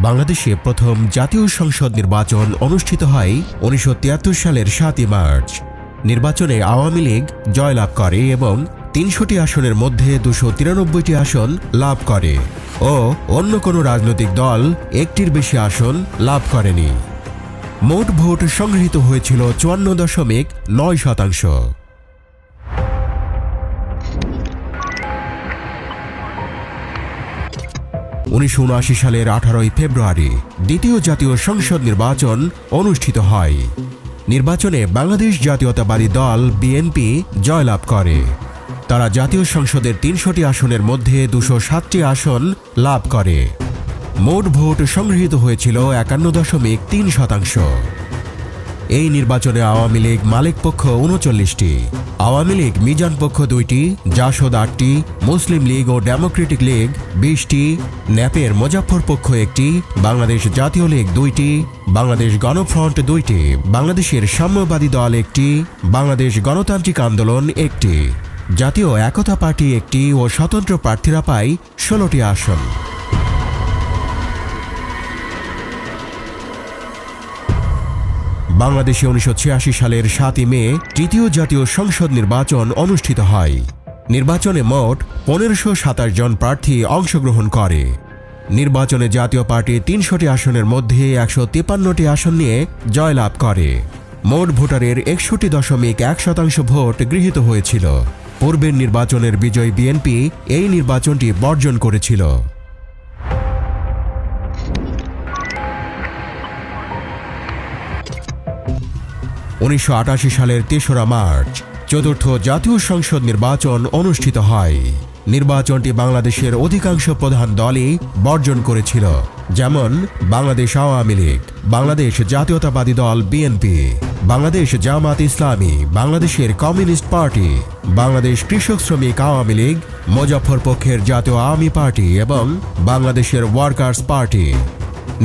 বাংলাদেশে প্রথম জাতীয় সংসদ নির্বাচন অনুষ্ঠিত হয় ১৯৭৩ সালের ৭ই মার্চ। নির্বাচনে আওয়ামী লীগ জয়লাভ করে এবং ৩০০টি আসনের মধ্যে ২৯৩টি আসন লাভ করে ও অন্য কোনো রাজনৈতিক দল একটির বেশি আসন লাভ করেনি। মোট ভোট সংগৃহীত হয়েছিল ৫৪.৯%। ১৯৭৯ সালের ১৮ ফেব্রুয়ারি দ্বিতীয় জাতীয় সংসদ নির্বাচন অনুষ্ঠিত হয়। নির্বাচনে বাংলাদেশ জাতীয়তাবাদী দল বিএনপি জয়লাভ করে। তারা জাতীয় সংসদের ৩০০টি আসনের মধ্যে ২০৭টি আসন লাভ করে। মোট ভোট সংগৃহীত হয়েছিল ৫১.৩%। এই নির্বাচনে আওয়ামী লীগ মালিক পক্ষ ৩৯টি, আওয়ামী লীগ মিজান পক্ষ ২টি, জাসদ ৮টি, মুসলিম লীগ ও ডেমোক্রেটিক লীগ ২০টি, ন্যাপের মুজাফফর পক্ষ ১টি, বাংলাদেশ জাতীয় লীগ ২টি, বাংলাদেশ গণফ্রন্ট ২টি, বাংলাদেশের সাম্যবাদী দল ১টি, বাংলাদেশ গণতান্ত্রিক আন্দোলন ১টি, জাতীয় একতা পার্টি ১টি ও স্বতন্ত্র প্রার্থীরা পায় ১৬টি আসন। বাংলাদেশে ১৯৮৬ সালের ৭ই মে তৃতীয় জাতীয় সংসদ নির্বাচন অনুষ্ঠিত হয়। নির্বাচনে মোট ১৫২৭ জন প্রার্থী অংশগ্রহণ করে। নির্বাচনে জাতীয় পার্টি ৩০০টি আসনের মধ্যে ১৫৩টি আসন নিয়ে জয়লাভ করে। মোট ভোটারের ৬১.১% ভোট গৃহীত হয়েছিল। পূর্বের নির্বাচনের বিজয়ী বিএনপি এই নির্বাচনটি বর্জন করেছিল। ১৯৮৮ সালের ৩রা মার্চ চতুর্থ জাতীয় সংসদ নির্বাচন অনুষ্ঠিত হয়। নির্বাচনটি বাংলাদেশের অধিকাংশ প্রধান দলই বর্জন করেছিল, যেমন বাংলাদেশ আওয়ামী লীগ, বাংলাদেশ জাতীয়তাবাদী দল বিএনপি, বাংলাদেশ জামাত ইসলামী, বাংলাদেশের কমিউনিস্ট পার্টি, বাংলাদেশ কৃষক শ্রমিক আওয়ামী লীগ, মুজাফফর পক্ষের জাতীয় আওয়ামী পার্টি এবং বাংলাদেশের ওয়ার্কার্স পার্টি।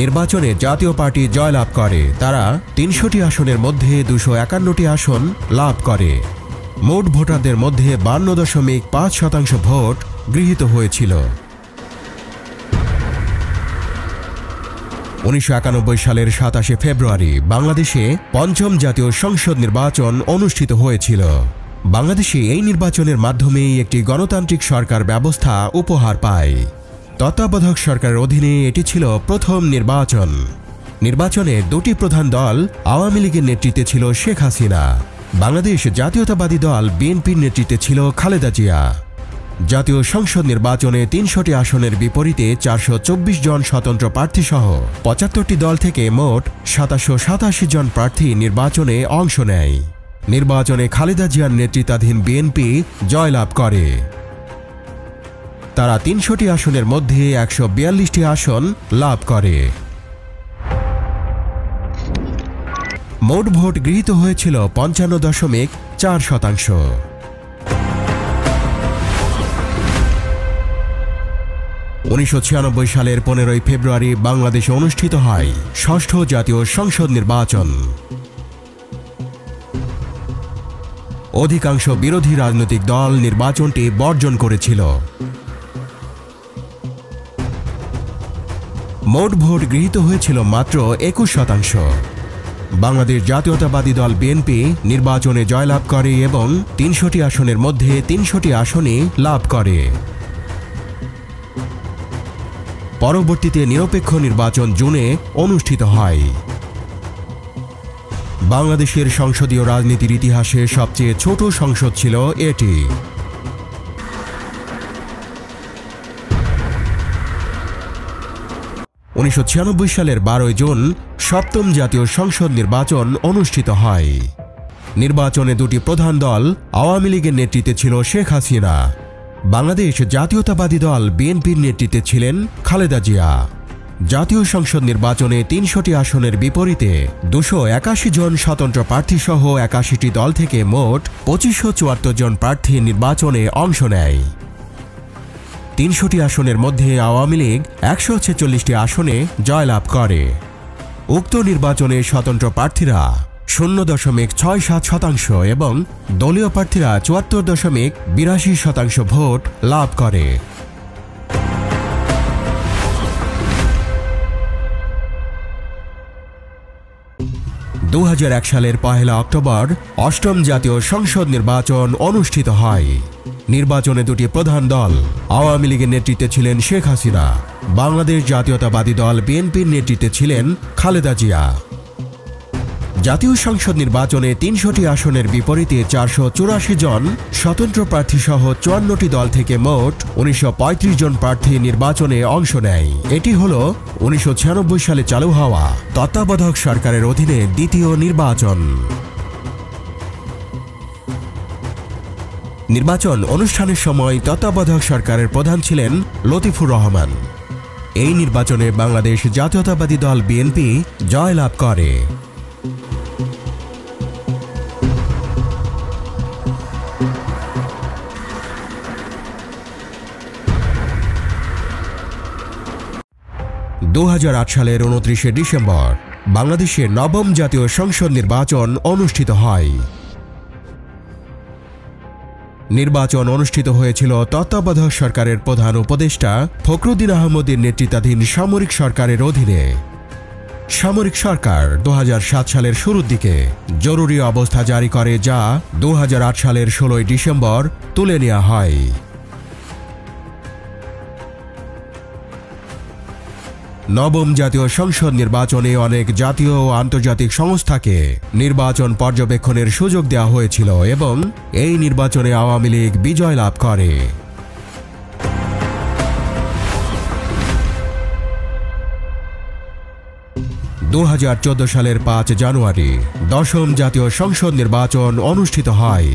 নির্বাচনে জাতীয় পার্টি জয়লাভ করে। তারা ৩০০টি আসনের মধ্যে ২৫১টি আসন লাভ করে। মোট ভোটারদের মধ্যে ৫২.৫% ভোট গৃহীত হয়েছিল। ১৯৯১ সালের ২৭শে ফেব্রুয়ারি বাংলাদেশে পঞ্চম জাতীয় সংসদ নির্বাচন অনুষ্ঠিত হয়েছিল। বাংলাদেশে এই নির্বাচনের মাধ্যমেই একটি গণতান্ত্রিক সরকার ব্যবস্থা উপহার পায়। তত্ত্বাবধায়ক সরকারের অধীনে এটি ছিল প্রথম নির্বাচন। নির্বাচনে দুটি প্রধান দল আওয়ামী লীগের নেতৃত্বে ছিল শেখ হাসিনা, বাংলাদেশ জাতীয়তাবাদী দল বিএনপির নেতৃত্বে ছিল খালেদা জিয়া। জাতীয় সংসদ নির্বাচনে ৩০০টি আসনের বিপরীতে ৪২৪ জন স্বতন্ত্র প্রার্থী সহ ৭৫টি দল থেকে মোট ৭৮৭ জন প্রার্থী নির্বাচনে অংশ নেয়। নির্বাচনে খালেদা জিয়ার নেতৃত্বাধীন বিএনপি জয়লাভ করে। তারা ৩০০টি আসনের মধ্যে ১৪২টি আসন লাভ করে। মোট ভোট গৃহীত হয়েছিল ৫৫.৪%। ১৯৯৬ সালের ১৫ই ফেব্রুয়ারি বাংলাদেশে অনুষ্ঠিত হয় ষষ্ঠ জাতীয় সংসদ নির্বাচন। অধিকাংশ বিরোধী রাজনৈতিক দল নির্বাচনটি বর্জন করেছিল। মোট ভোট গৃহীত হয়েছিল মাত্র ২১%। বাংলাদেশ জাতীয়তাবাদী দল বিএনপি নির্বাচনে জয়লাভ করে এবং ৩০০টি আসনের মধ্যে ৩০০টি আসনই লাভ করে। পরবর্তীতে নিরপেক্ষ নির্বাচন জুনে অনুষ্ঠিত হয়। বাংলাদেশের সংসদীয় রাজনীতির ইতিহাসে সবচেয়ে ছোট সংসদ ছিল এটি। ১৯৯৬ সালের ১২ জুন সপ্তম জাতীয় সংসদ নির্বাচন অনুষ্ঠিত হয়। নির্বাচনে দুটি প্রধান দল আওয়ামী লীগের নেতৃত্বে ছিল শেখ হাসিনা, বাংলাদেশ জাতীয়তাবাদী দল বিএনপির নেতৃত্বে ছিলেন খালেদা জিয়া। জাতীয় সংসদ নির্বাচনে ৩০০টি আসনের বিপরীতে ২৮১ জন স্বতন্ত্র প্রার্থী সহ ৮১টি দল থেকে মোট ২৫৭৪ জন প্রার্থী নির্বাচনে অংশ নেয়। ৩০০টি আসনের মধ্যে আওয়ামী লীগ ১৪৬টি আসনে জয়লাভ করে। উক্ত নির্বাচনে স্বতন্ত্র প্রার্থীরা ০.৬৭% এবং দলীয় প্রার্থীরা ৭৪.৮২% ভোট লাভ করে। 2001 সালের 1 অক্টোবর অষ্টম জাতীয় সংসদ নির্বাচন অনুষ্ঠিত হয়। নির্বাচনে দুটি প্রধান দল, আওয়ামী লীগের নেতৃত্বে ছিলেন শেখ হাসিনা, বাংলাদেশ জাতীয়তাবাদী দল বিএনপির নেতৃত্বে ছিলেন খালেদা জিয়া। জাতীয় সংসদ নির্বাচনে 300টি আসনের বিপরীতে 484 জন স্বতন্ত্র প্রার্থী সহ 54টি দল থেকে মোট 1935 জন প্রার্থী নির্বাচনে অংশ নেয়। এটি হল 1996 সালে চালু হওয়া তত্ত্বাবধায়ক সরকারের অধীনে দ্বিতীয় নির্বাচন। নির্বাচন অনুষ্ঠানের সময় তত্ত্বাবধায়ক সরকারের প্রধান ছিলেন লতিফুর রহমান। এই নির্বাচনে বাংলাদেশ জাতীয়তাবাদী দল বিএনপি জয়লাভ করে। 2008 সালের 29শে ডিসেম্বর বাংলাদেশের নবম জাতীয় সংসদ নির্বাচন অনুষ্ঠিত হয়। নির্বাচন অনুষ্ঠিত হয়েছিল তত্ত্বাবধায়ক সরকারের প্রধান উপদেষ্টা ফখরুদ্দিন আহমদের নেতৃত্বাধীন সামরিক সরকারের অধীনে। সামরিক সরকার 2007 সালের শুরুর দিকে জরুরি অবস্থা জারি করে, যা 2008 সালের 16 ডিসেম্বর তুলে নেওয়া হয়। নবম জাতীয় সংসদ নির্বাচনে অনেক জাতীয় ও আন্তর্জাতিক সংস্থাকে নির্বাচন পর্যবেক্ষণের সুযোগ দেওয়া হয়েছিল এবং এই নির্বাচনে আওয়ামী লীগ বিজয় লাভ করে। 2014 সালের 5 জানুয়ারি দশম জাতীয় সংসদ নির্বাচন অনুষ্ঠিত হয়।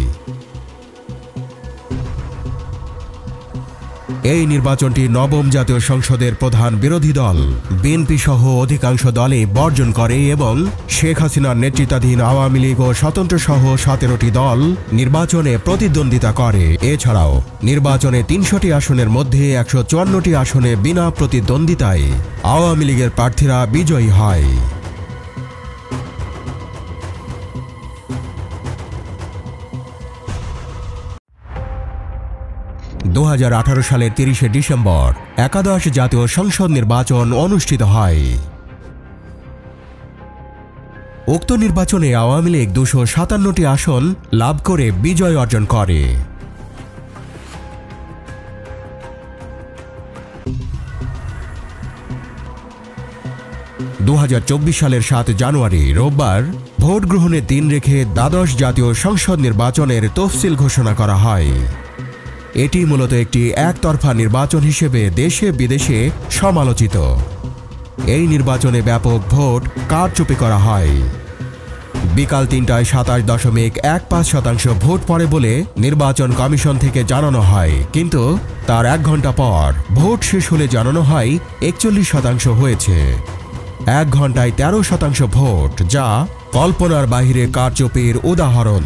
এই নির্বাচনটি নবম জাতীয় সংসদের প্রধান বিরোধী দল বিএনপি সহ অধিকাংশ দলই বর্জন করে এবং শেখ হাসিনার নেতৃত্বাধীন আওয়ামী লীগ ও স্বতন্ত্র সহ 17টি দল নির্বাচনে প্রতিদ্বন্দ্বিতা করে। এছাড়াও নির্বাচনে 300টি আসনের মধ্যে 154টি আসনে বিনা প্রতিদ্বন্দ্বিতায় আওয়ামী লীগের প্রার্থীরা বিজয়ী হয়। 2018 সালের 30শে ডিসেম্বর একাদশ জাতীয় সংসদ নির্বাচন অনুষ্ঠিত হয়। উক্ত নির্বাচনে আওয়ামী লীগ 257টি আসন লাভ করে বিজয় অর্জন করে। সালের 7 জানুয়ারি রোববার ভোট গ্রহণের দিন রেখে দ্বাদশ জাতীয় সংসদ নির্বাচনের তফসিল ঘোষণা করা হয়। এটি মূলত একটি একতরফা নির্বাচন হিসেবে দেশে বিদেশে সমালোচিত। এই নির্বাচনে ব্যাপক ভোট কারচুপি করা হয়। বিকাল 3টায় 27.15% ভোট পড়ে বলে নির্বাচন কমিশন থেকে জানানো হয়, কিন্তু তার 1 ঘন্টা পর ভোট শেষ হলে জানানো হয় 41% হয়েছে। 1 ঘন্টায় 13% ভোট, যা কল্পনার বাহিরে কারচুপির উদাহরণ।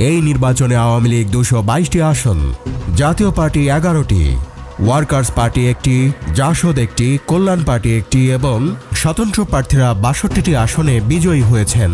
এই নির্বাচনে আওয়ামী লীগ 222টি আসন, জাতীয় পার্টি 11টি, ওয়ার্কার্স পার্টি 1টি, জাসদ 1টি, কল্যাণ পার্টি 1টি এবং স্বতন্ত্র প্রার্থীরা 62টি আসনে বিজয়ী হয়েছেন।